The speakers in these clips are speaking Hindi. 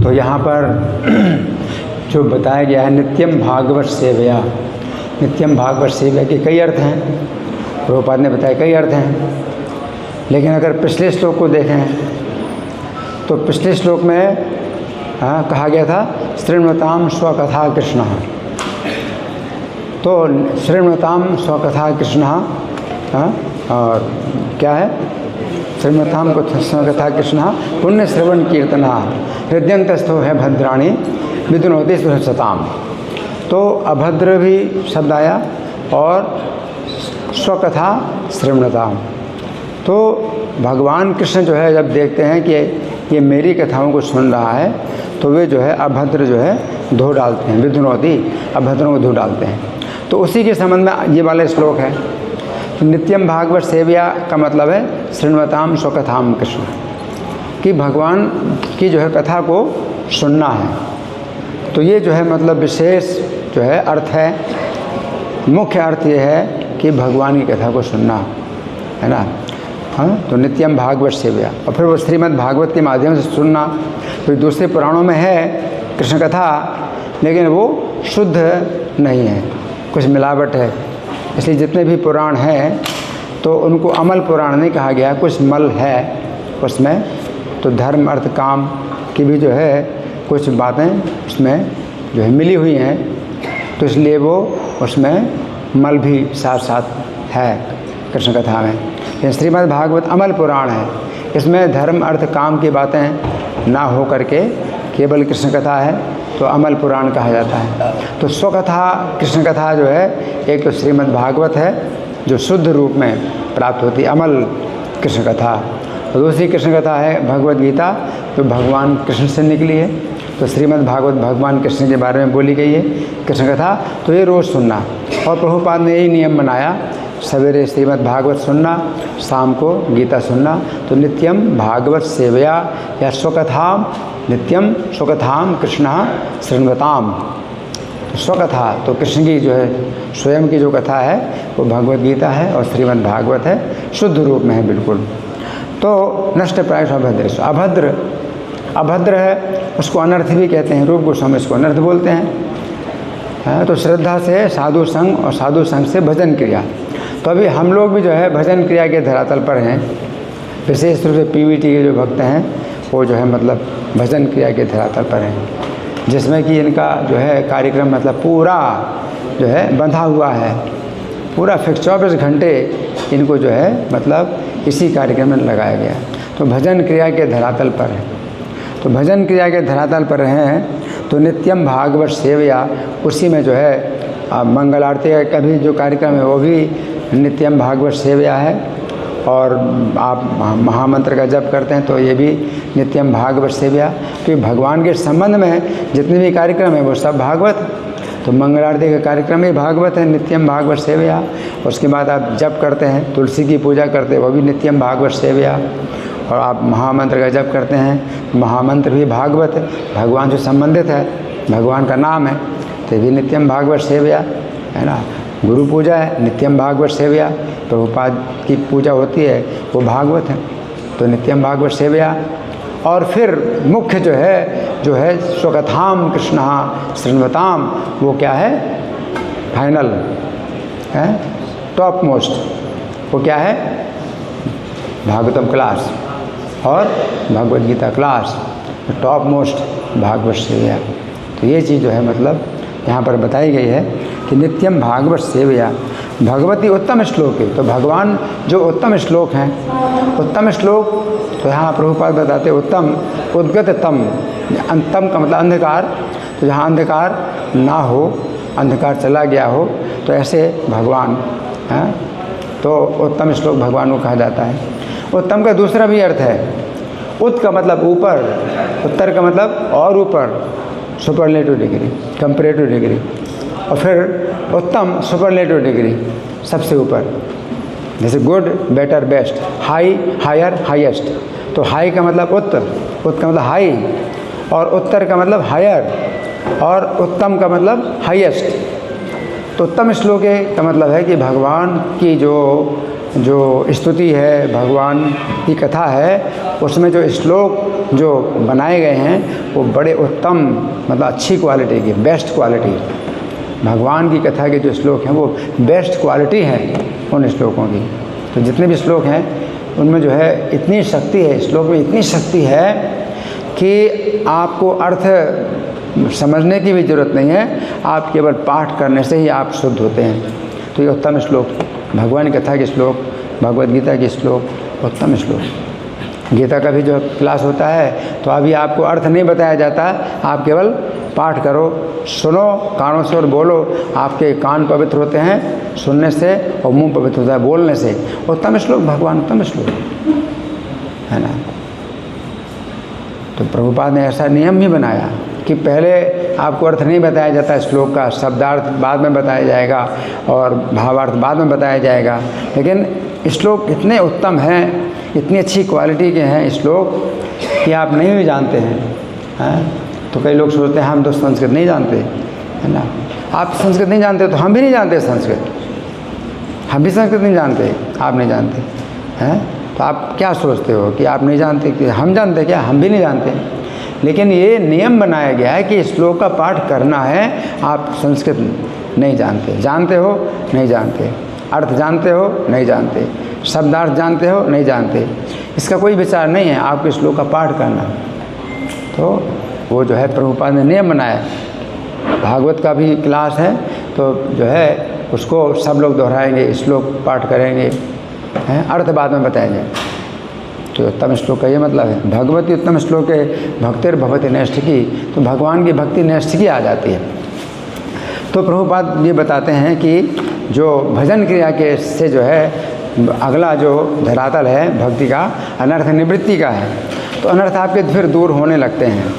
तो यहाँ पर जो बताया गया है नित्यम भागवत सेवया, नित्यम भागवत सेवया के कई अर्थ हैं, प्रभुपाद ने बताया कई अर्थ हैं। लेकिन अगर पिछले श्लोक को देखें तो पिछले श्लोक में कहा गया था शृण्वताम स्वकथा कृष्ण, तो शृण्वताम स्वकथा कृष्ण, और क्या है शृण्वताम को स्वकथा कृष्ण पुण्य श्रवण कीर्तना हृदयंतस्थो है भद्राणी विदुनोति सुरसताम। तो अभद्र भी शब्द आया और स्वकथा श्रवणताम। तो भगवान कृष्ण जो है जब देखते हैं कि ये मेरी कथाओं को सुन रहा है तो वे जो है अभद्र जो है धो डालते हैं, विदुनोति अभद्रों को धो डालते हैं। तो उसी के संबंध में ये वाला श्लोक है। नित्यम भागवत सेवया का मतलब है शृण्वताम स्वकथाम कृष्ण, कि भगवान की जो है कथा को सुनना है। तो ये जो है मतलब विशेष जो है अर्थ है, मुख्य अर्थ ये है कि भगवान की कथा को सुनना है ना। हाँ, तो नित्यम भागवत सेवया, और फिर वो श्रीमद् भागवत के माध्यम से सुनना। फिर दूसरे पुराणों में है कृष्ण कथा, लेकिन वो शुद्ध नहीं है, कुछ मिलावट है। इसलिए जितने भी पुराण हैं तो उनको अमल पुराण नहीं कहा गया, कुछ मल है उसमें। तो धर्म अर्थ काम की भी जो है कुछ बातें उसमें जो है मिली हुई हैं, तो इसलिए वो उसमें मल भी साथ साथ है कृष्ण कथा में। लेकिन श्रीमद् भागवत अमल पुराण है, इसमें धर्म अर्थ काम की बातें ना हो करके केवल कृष्ण कथा है, तो अमल पुराण कहा जाता है। तो स्वकथा कृष्ण कथा जो है एक तो श्रीमद् भागवत है जो शुद्ध रूप में प्राप्त होती है, अमल कृष्ण कथा। और दूसरी कृष्ण कथा है भगवद गीता, जो भगवान कृष्ण से निकली है। तो श्रीमद् भागवत भगवान कृष्ण के बारे में बोली गई है कृष्ण कथा, तो ये रोज़ सुनना। और प्रभुपाद ने यही नियम बनाया, सवेरे श्रीमद् भागवत सुनना, शाम को गीता सुनना। तो नित्यम भागवत सेवया या स्वकथाम, नित्यम स्वकथाम कृष्ण शृण्वताम। तो स्वकथा तो कृष्ण की जो है स्वयं की जो कथा है वो भगवद गीता है और श्रीमद् भागवत है, शुद्ध रूप में है बिल्कुल। तो नष्ट प्राय अभद्र, अभद्र अभद्र है, उसको अनर्थ भी कहते हैं, रूप गोस्वामी इसको अनर्थ बोलते हैं। तो श्रद्धा से साधु संग और साधु संग से भजन क्रिया। तो अभी हम लोग भी जो है भजन क्रिया के धरातल पर हैं, विशेष रूप से पीवीटी के जो भक्त हैं वो जो है मतलब भजन क्रिया के धरातल पर हैं, जिसमें कि इनका जो है कार्यक्रम मतलब पूरा जो है बंधा हुआ है, पूरा फिक्स 24 घंटे इनको जो है मतलब इसी कार्यक्रम में लगाया गया। तो भजन क्रिया के धरातल पर है, तो भजन क्रिया के धरातल पर हैं। तो नित्यम भागवत सेवया, उसी में जो है मंगल आरती का भी जो कार्यक्रम है वो भी नित्यम भागवत सेवया है। और आप महामंत्र का जप करते हैं तो ये भी नित्यम भागवत सेवया, क्योंकि भगवान के संबंध में जितने भी कार्यक्रम है वो सब भागवत। तो मंगल आरती का कार्यक्रम ही भागवत है, नित्यम भागवत सेवया। उसके बाद आप जप करते हैं, तुलसी की पूजा करते हैं, वो भी नित्यम भागवत सेवया। और आप महामंत्र का जप करते हैं, महामंत्र भी भागवत है, भगवान से संबंधित है, भगवान का नाम है, तो ये भी नित्यम भागवत सेवया है ना। गुरु पूजा है, नित्यम भागवत सेवया। प्रभुपाद की पूजा होती है वो भागवत है, तो नित्यम भागवत सेवया। और फिर मुख्य जो है स्वकथाम कृष्ण शृण्वताम, वो क्या है फाइनल है, टॉप मोस्ट, वो क्या है भागवतम क्लास और Bhagavad Gita class, top most Bhagavata सेवया। तो ये चीज़ जो है मतलब यहाँ पर बताई गई है कि नित्यम भागवत सेवया भगवती उत्तम श्लोक है। तो भगवान जो उत्तम श्लोक हैं, उत्तम श्लोक तो यहाँ प्रभुपाद बताते उत्तम उद्गततम, अंतम का मतलब अंधकार, तो जहाँ अंधकार ना हो, अंधकार चला गया हो, तो ऐसे भगवान हैं, तो उत्तम श्लोक भगवान को कहा जाता है। उत्तम का दूसरा भी अर्थ है, उत का मतलब ऊपर, उत्तर का मतलब और ऊपर, सुपरलेटिव डिग्री, कंपैरेटिव डिग्री, और फिर उत्तम सुपरलेटिव डिग्री, सबसे ऊपर, जैसे good better best, high higher highest. तो हाई का मतलब उत्तर, उत्तर का मतलब हाई, और उत्तर का मतलब हायर, और उत्तम का मतलब हाईएस्ट। तो उत्तम श्लोक का मतलब है कि भगवान की जो जो स्तुति है, भगवान की कथा है, उसमें जो श्लोक जो बनाए गए हैं वो बड़े उत्तम, मतलब अच्छी क्वालिटी की, बेस्ट क्वालिटी। भगवान की कथा के जो श्लोक हैं वो बेस्ट क्वालिटी हैं उन श्लोकों की। तो जितने भी श्लोक हैं उनमें जो है इतनी शक्ति है, श्लोक में इतनी शक्ति है कि आपको अर्थ समझने की भी ज़रूरत नहीं है, आप केवल पाठ करने से ही आप शुद्ध होते हैं। तो ये उत्तम श्लोक, भगवान की कथा के श्लोक, भगवद गीता के श्लोक, उत्तम श्लोक। गीता का भी जो क्लास होता है तो अभी आपको अर्थ नहीं बताया जाता, आप केवल पाठ करो, सुनो कानों से और बोलो। आपके कान पवित्र होते हैं सुनने से और मुंह पवित्र होता है बोलने से। उत्तम श्लोक, भगवान उत्तम श्लोक है ना। तो प्रभुपाद ने ऐसा नियम भी बनाया कि पहले आपको अर्थ नहीं बताया जाता श्लोक का, शब्दार्थ बाद में बताया जाएगा और भावार्थ बाद में बताया जाएगा। लेकिन श्लोक इतने उत्तम हैं, इतनी अच्छी क्वालिटी के हैं श्लोक कि आप नहीं भी जानते हैं। तो कई लोग सोचते हैं हम तो संस्कृत नहीं जानते, है ना। आप संस्कृत नहीं जानते तो हम भी नहीं जानते संस्कृत, हम भी संस्कृत नहीं जानते, आप नहीं जानते हैं। तो आप क्या सोचते हो कि आप नहीं जानते, कि हम जानते क्या? हम भी नहीं जानते। लेकिन ये नियम बनाया गया है कि श्लोक का पाठ करना है। आप संस्कृत नहीं जानते, जानते हो नहीं जानते, अर्थ जानते हो नहीं जानते, शब्दार्थ जानते हो नहीं जानते, इसका कोई विचार नहीं है, आपको श्लोक का पाठ करना। तो वो जो है प्रभुपाद ने नियम बनाया। भागवत का भी क्लास है तो जो है उसको सब लोग दोहराएंगे, श्लोक पाठ करेंगे, हैं, अर्थ बाद में बताएंगे। तो उत्तम श्लोक का ये मतलब है, भगवती उत्तम श्लोक है भक्तिर भवति नैष्ठिकी। तो भगवान की भक्ति नैष्ठिकी आ जाती है। तो प्रभुपाद ये बताते हैं कि जो भजन क्रिया के से जो है अगला जो धरातल है भक्ति का, अनर्थ निवृत्ति का है। तो अनर्थ आपके फिर दूर होने लगते हैं।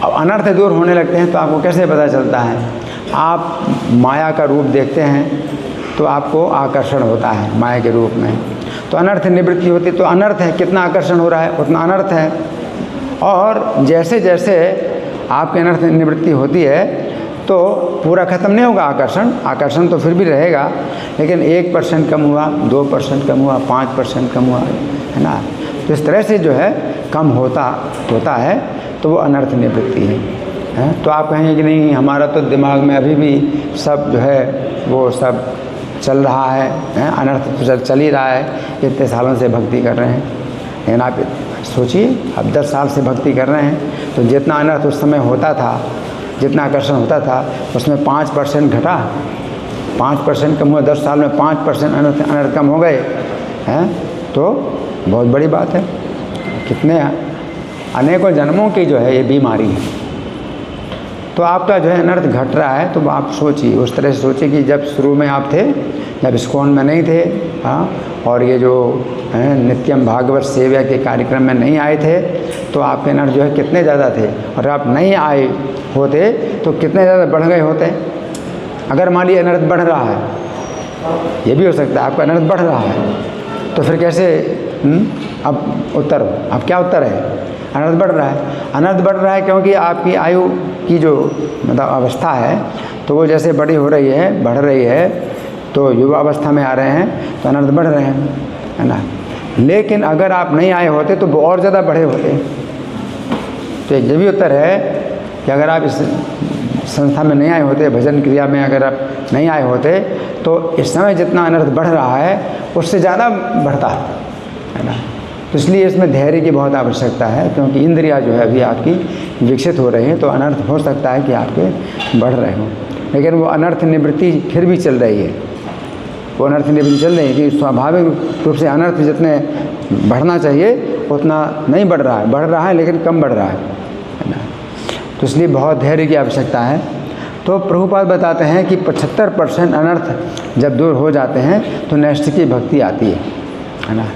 अब अनर्थ दूर होने लगते हैं तो आपको कैसे पता चलता है? आप माया का रूप देखते हैं तो आपको आकर्षण होता है माया के रूप में। तो अनर्थ निवृत्ति होती, तो अनर्थ है, कितना आकर्षण हो रहा है उतना अनर्थ है। और जैसे जैसे आपकी अनर्थ निवृत्ति होती है तो पूरा ख़त्म नहीं होगा आकर्षण, आकर्षण तो फिर भी रहेगा, लेकिन 1% कम हुआ, 2% कम हुआ, 5% कम हुआ, है ना। तो इस तरह से जो है कम होता है, तो वो अनर्थ निवृत्ति है। तो आप कहेंगे कि नहीं हमारा तो दिमाग में अभी भी सब जो है वो सब चल रहा है, अनर्थ तो चल ही रहा है, इतने सालों से भक्ति कर रहे हैं। लेकिन आप सोचिए, अब 10 साल से भक्ति कर रहे हैं तो जितना अनर्थ उस समय होता था, जितना आकर्षण होता था, उसमें 5% घटा, 5% कम हुआ। 10 साल में 5% अनर्थ कम हो गए हैं, तो बहुत बड़ी बात है। कितने अनेकों जन्मों की जो है ये बीमारी है। तो आपका जो है अनर्थ घट रहा है, तो आप सोचिए, उस तरह से सोचिए कि जब शुरू में आप थे, जब इस्कॉन में नहीं थे, हाँ, और ये जो है नित्यम भागवत सेवा के कार्यक्रम में नहीं आए थे, तो आपके अनर्थ जो है कितने ज़्यादा थे। और आप नहीं आए होते तो कितने ज़्यादा बढ़ गए होते। अगर मान लीजिए अनर्थ बढ़ रहा है, ये भी हो सकता है आपका अनर्थ बढ़ रहा है, तो फिर कैसे अब क्या उत्तर है? अनर्थ बढ़ रहा है। अनर्थ बढ़ रहा है क्योंकि आपकी आयु की जो मतलब अवस्था है, तो वो जैसे बड़ी हो रही है, बढ़ रही है, तो युवा अवस्था में आ रहे हैं तो अनर्थ बढ़ रहे हैं, है ना। लेकिन अगर आप नहीं आए होते तो वो और ज़्यादा बढ़े होते। तो ये भी उत्तर है कि अगर आप इस संस्था में नहीं आए होते, भजन क्रिया में अगर आप नहीं आए होते, तो इस समय जितना अनर्थ बढ़ रहा है उससे ज़्यादा बढ़ता है ना। तो इसलिए इसमें धैर्य की बहुत आवश्यकता है, क्योंकि इंद्रियां जो है अभी आपकी विकसित हो रही हैं, तो अनर्थ हो सकता है कि आपके बढ़ रहे हों, लेकिन वो अनर्थ निवृत्ति फिर भी चल रही है। वो अनर्थ निवृत्ति चल रही है कि स्वाभाविक रूप से अनर्थ जितने बढ़ना चाहिए उतना नहीं बढ़ रहा है लेकिन कम बढ़ रहा है ना। तो इसलिए बहुत धैर्य की आवश्यकता है। तो प्रभुपाद बताते हैं कि 75% अनर्थ जब दूर हो जाते हैं तो नैष्ठिकी भक्ति आती है ना।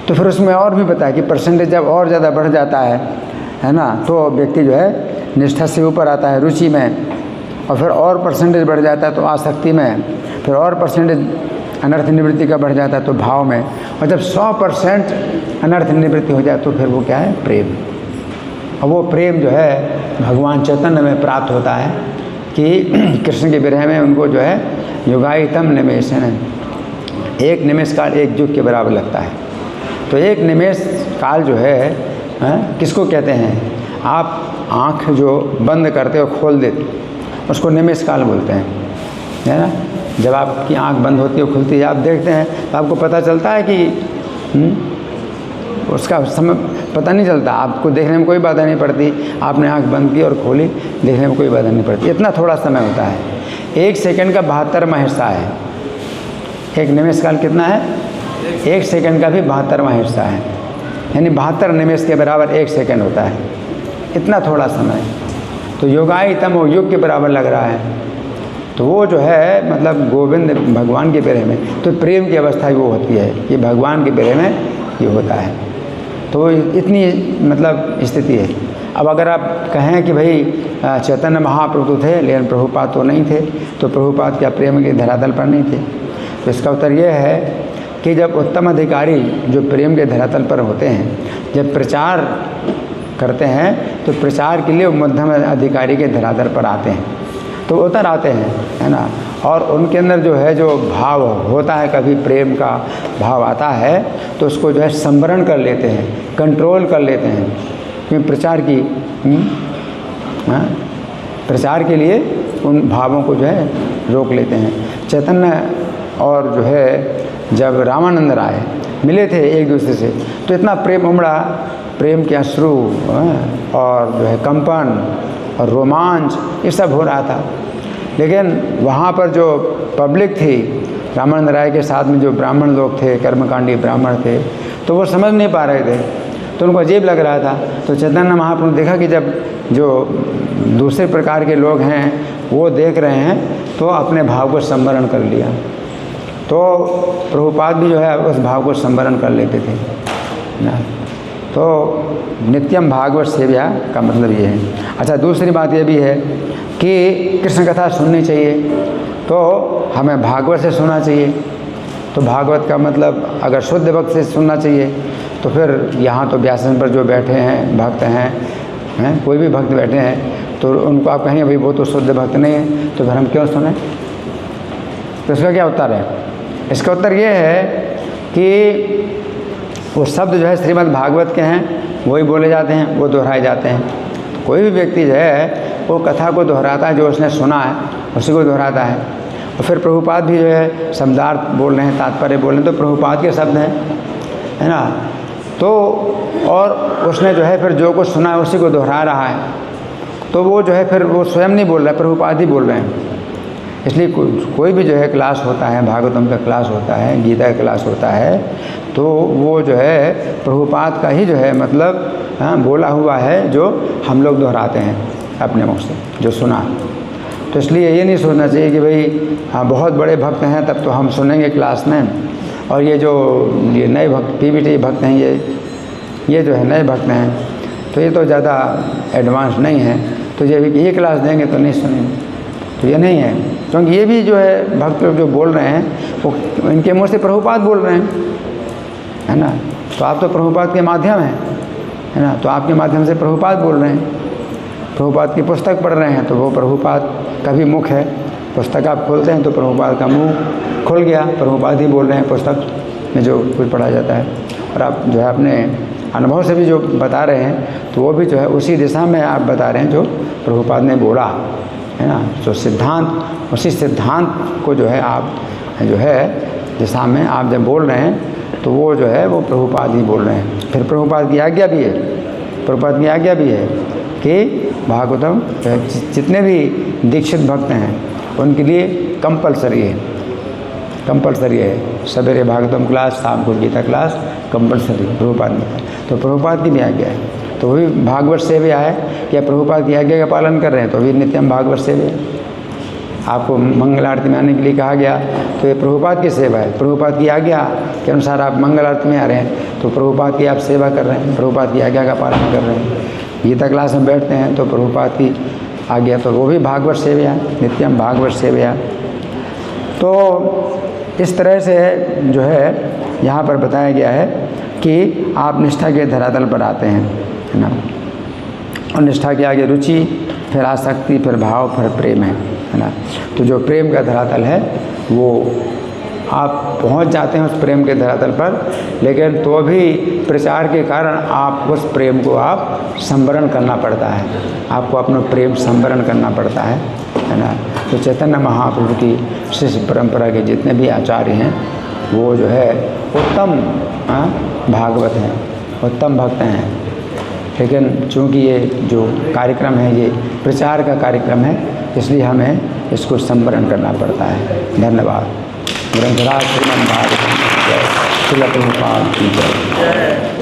तो फिर उसमें और भी बताया कि परसेंटेज जब और ज़्यादा बढ़ जाता है ना, तो व्यक्ति जो है निष्ठा से ऊपर आता है रुचि में, और फिर और परसेंटेज बढ़ जाता है तो आसक्ति में, फिर और परसेंटेज अनर्थ निवृत्ति का बढ़ जाता है तो भाव में, और जब 100% अनर्थ निवृत्ति हो जाए तो फिर वो क्या है? प्रेम। और वो प्रेम जो है भगवान चैतन्य में प्राप्त होता है कि कृष्ण के विरह में उनको जो है युगायतम निमेशन एक निमेष काल एक युग के बराबर लगता है। तो एक निमेष काल जो है किसको कहते हैं? आप आँख जो बंद करते हो खोल देते उसको निमेष काल बोलते हैं, है ना। जब आपकी आँख बंद होती है खुलती है, आप देखते हैं तो आपको पता चलता है कि उसका समय पता नहीं चलता, आपको देखने में कोई बाधा नहीं पड़ती। आपने आँख बंद की और खोली, देखने में कोई बाधा नहीं पड़ती, इतना थोड़ा समय होता है। 1 सेकंड का 72वां हिस्सा है। एक निमेष काल कितना है? 1 सेकंड का भी 72वां हिस्सा है, यानी 72 निमेष के बराबर 1 सेकंड होता है, इतना थोड़ा समय। तो योगायतम वो युग के बराबर लग रहा है। तो वो जो है मतलब गोविंद भगवान के प्रेम में, तो प्रेम की अवस्था वो होती है कि भगवान के प्रेम में ये होता है। तो इतनी मतलब स्थिति है। अब अगर आप कहें कि भाई चैतन्य महाप्रभु थे लेकिन प्रभुपाद तो नहीं थे, तो प्रभुपाद क्या प्रेम के धरातल पर नहीं थे? तो इसका उत्तर ये है कि जब उत्तम अधिकारी जो प्रेम के धरातल पर होते हैं, जब प्रचार करते हैं तो प्रचार के लिए मध्यम अधिकारी के धरातल पर आते हैं, तो उतर आते हैं, है ना। और उनके अंदर जो है जो भाव होता है, कभी प्रेम का भाव आता है तो उसको जो है संवरण कर लेते हैं, कंट्रोल कर लेते हैं, क्योंकि प्रचार की प्रचार के लिए उन भावों को जो है रोक लेते हैं। चैतन्य और जो है जब रामानंद राय मिले थे एक दूसरे से, तो इतना प्रेम उमड़ा, प्रेम के अश्रु और जो है कंपन और रोमांच ये सब हो रहा था। लेकिन वहाँ पर जो पब्लिक थी, रामानंद राय के साथ में जो ब्राह्मण लोग थे, कर्मकांडी ब्राह्मण थे, तो वो समझ नहीं पा रहे थे, तो उनको अजीब लग रहा था। तो चैतन्य महाप्रभु देखा कि जब जो दूसरे प्रकार के लोग हैं वो देख रहे हैं, तो अपने भाव को संवरण कर लिया। तो प्रभुपाद भी जो है उस भाव को संवरण कर लेते थे ना। तो नित्यम भागवत सेव्या का मतलब ये है। अच्छा, दूसरी बात ये भी है कि कृष्ण कथा सुननी चाहिए, तो हमें भागवत से सुनना चाहिए। तो भागवत का मतलब अगर शुद्ध भक्त से सुनना चाहिए, तो फिर यहाँ तो व्यासन पर जो बैठे हैं भक्त हैं कोई भी भक्त बैठे हैं, तो उनको आप कहेंगे भाई वो तो शुद्ध भक्त नहीं है, तो फिर हम क्यों सुने? तो इसका क्या उत्तर है? इसका उत्तर ये है कि वो शब्द जो है श्रीमद् भागवत के हैं, वही बोले जाते हैं, वो दोहराए जाते हैं। तो कोई भी व्यक्ति जो है वो कथा को दोहराता है, जो उसने सुना है उसी को दोहराता है। और फिर प्रभुपाद भी जो है शब्दार्थ बोल रहे हैं, तात्पर्य बोल रहे हैं, तो प्रभुपाद के शब्द हैं, है ना। तो और उसने जो है फिर जो कुछ सुना है उसी को दोहरा रहा है, तो वो जो है फिर वो स्वयं नहीं बोल रहा है, प्रभुपाद ही बोल रहे हैं। इसलिए कोई भी जो है क्लास होता है, भागवतम का क्लास होता है, गीता का क्लास होता है, तो वो जो है प्रभुपाद का ही जो है मतलब बोला हुआ है, जो हम लोग दोहराते हैं अपने मुख से जो सुना। तो इसलिए ये नहीं सोचना चाहिए कि भाई बहुत बड़े भक्त हैं तब तो हम सुनेंगे क्लास में, और ये जो ये नए भक्त पीबीटी भक्त हैं, ये जो है नए भक्त हैं, तो ये तो ज़्यादा एडवांस नहीं है, तो ये क्लास देंगे तो नहीं सुनेंगे, तो ये नहीं है। क्योंकि ये भी जो है भक्त लोग जो बोल रहे हैं वो इनके मुँह से प्रभुपाद बोल रहे हैं, है ना। तो आप तो प्रभुपाद के माध्यम हैं, है ना, तो आपके माध्यम से प्रभुपाद बोल रहे हैं, प्रभुपाद की पुस्तक पढ़ रहे हैं, तो वो प्रभुपाद का भी मुख है। पुस्तक आप खोलते हैं तो प्रभुपाद का मुंह खुल गया, प्रभुपाद ही बोल रहे हैं पुस्तक में जो कुछ पढ़ा जाता है। और आप जो है अपने अनुभव से भी जो बता रहे हैं, तो वो भी जो है उसी दिशा में आप बता रहे हैं जो प्रभुपाद ने बोला, है ना। तो सिद्धांत, उसी सिद्धांत को जो है आप जो है दिशा में आप जब बोल रहे हैं, तो वो जो है वो प्रभुपाद ही बोल रहे हैं। फिर प्रभुपाद की आज्ञा भी है, प्रभुपाद की आज्ञा भी है कि भागवतम जितने भी दीक्षित भक्त हैं उनके लिए कंपलसरी है सवेरे भागवतम क्लास, शाम को गीता क्लास कंपलसरी प्रभुपाद ने। तो प्रभुपाद की भी आज्ञा है, तो वही भागवत सेव्या है कि आप प्रभुपाद की आज्ञा का पालन कर रहे हैं, तो भी नित्यम भागवत सेव्या। आपको मंगल आरती में आने के लिए कहा गया, तो ये प्रभुपाद की सेवा है, प्रभुपाद की आज्ञा के अनुसार आप मंगल आरती में आ रहे हैं, तो प्रभुपाद की आप सेवा कर रहे हैं, प्रभुपाद की आज्ञा का पालन कर रहे हैं। गीता क्लास में बैठते हैं तो प्रभुपाद की आज्ञा, तो वो भी भागवत सेव्या, नित्यम भागवत सेव्या। तो इस तरह से जो है यहाँ पर बताया गया है कि आप निष्ठा के धरातल पर आते हैं, है ना। और निष्ठा के आगे रुचि, फिर आसक्ति, फिर भाव, फिर प्रेम है ना। तो जो प्रेम का धरातल है वो आप पहुंच जाते हैं उस प्रेम के धरातल पर, लेकिन तो भी प्रचार के कारण आप उस प्रेम को आप संवरण करना पड़ता है, आपको अपना प्रेम संवरण करना पड़ता है ना। तो चैतन्य महाप्रभु की शिष्य परंपरा के जितने भी आचार्य हैं वो जो है उत्तम भागवत हैं, उत्तम भक्त हैं। लेकिन चूँकि ये जो कार्यक्रम है ये प्रचार का कार्यक्रम है, इसलिए हमें इसको संवरण करना पड़ता है। धन्यवाद। ग्रंथराज श्रीमद् भागवत जय, श्रील प्रभुपाद की जय।